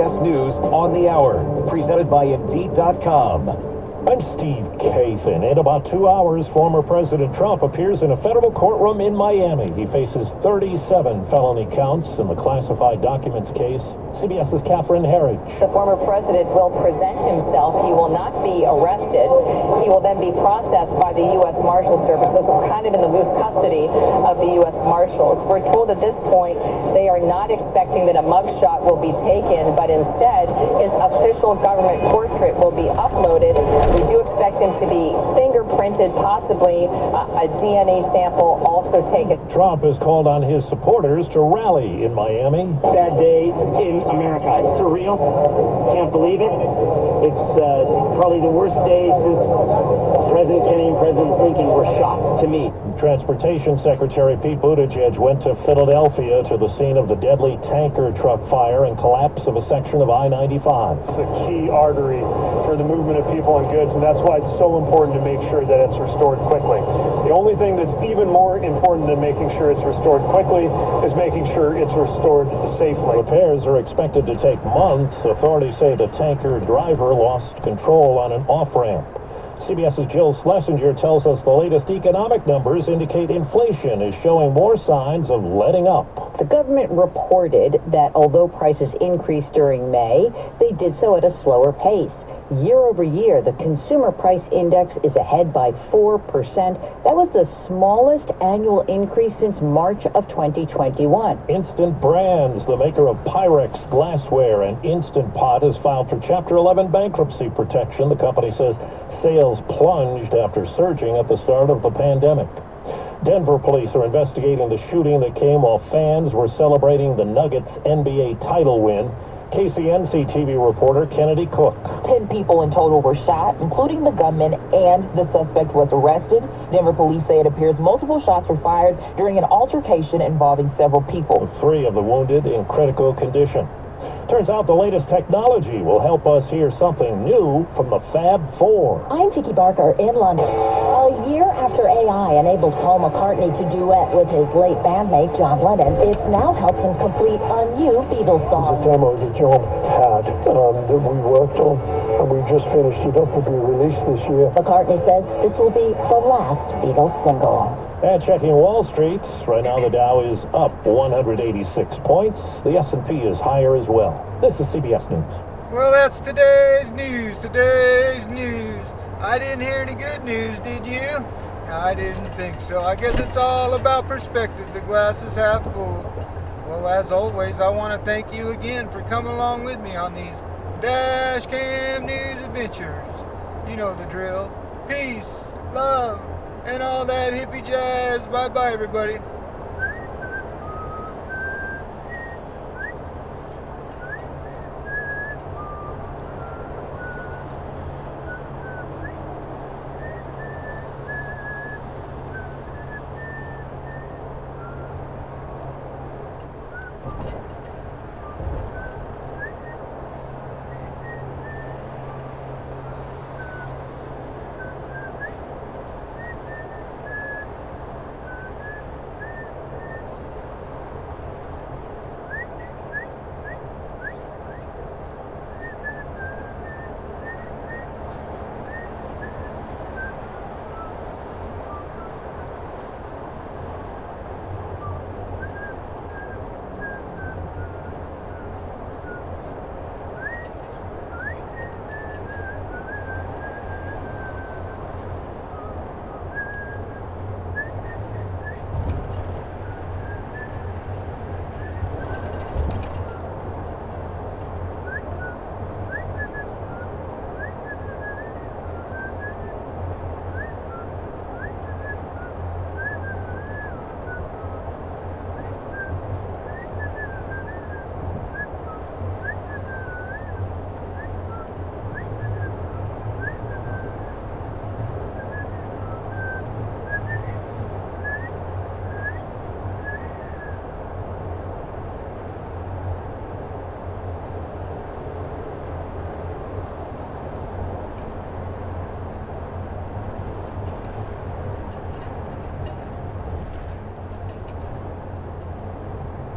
CBS News on the Hour, presented by Indeed.com. I'm Steve Kathan. In about 2 hours, former President Trump appears in a federal courtroom in Miami. He faces 37 felony counts in the classified documents case. CBS's Catherine Herridge. The former president will present himself. He will not be arrested. He will then be processed by the U.S. Marshal Service. This is kind of in the loose custody of the U.S. Marshals. We're told at this point they are not expecting that a mugshot will be taken, but instead his official government portrait will be uploaded. We do expect him to be fingerprinted, possibly a DNA sample also taken. Trump has called on his supporters to rally in Miami. Sad day in America. It's surreal. Can't believe it. It's probably the worst day since President Kennedy and President Lincoln were shot, to me. Transportation Secretary Pete Buttigieg went to Philadelphia to the scene of the deadly tanker truck fire and collapse of a section of I-95. It's a key artery for the movement of people and goods, and that's why it's so important to make sure that it's restored quickly. The only thing that's even more important than making sure it's restored quickly is making sure it's restored safely. Repairs are expected to take months. Authorities say the tanker driver lost control on an off-ramp. CBS's Jill Schlesinger tells us the latest economic numbers indicate inflation is showing more signs of letting up. The government reported that although prices increased during May, they did so at a slower pace. Year over year, the consumer price index is ahead by 4%. That was the smallest annual increase since March of 2021. Instant Brands, the maker of Pyrex glassware and Instant Pot, has filed for Chapter 11 bankruptcy protection. The company says sales plunged after surging at the start of the pandemic. Denver police are investigating the shooting that came while fans were celebrating the Nuggets NBA title win. KCNC TV reporter Kennedy Cook. 10 people in total were shot, including the gunman, and the suspect was arrested. Denver police say it appears multiple shots were fired during an altercation involving several people. 3 of the wounded in critical condition. Turns out the latest technology will help us hear something new from the Fab Four. I'm Tiki Barker in London. A year after AI enabled Paul McCartney to duet with his late bandmate John Lennon, it's now helped him complete a new Beatles song. The demo that John had that we worked on, and we just finished it up to be released this year. McCartney says this will be the last Beatles single. And checking Wall Street, right now the Dow is up 186 points. The S&P is higher as well. This is CBS News. Well, that's today's news. I didn't hear any good news, did you? I didn't think so. I guess it's all about perspective. The glass is half full. Well, as always, I want to thank you again for coming along with me on these Dash Cam News adventures. You know the drill. Peace, love, and all that hippie jazz. Bye-bye, everybody.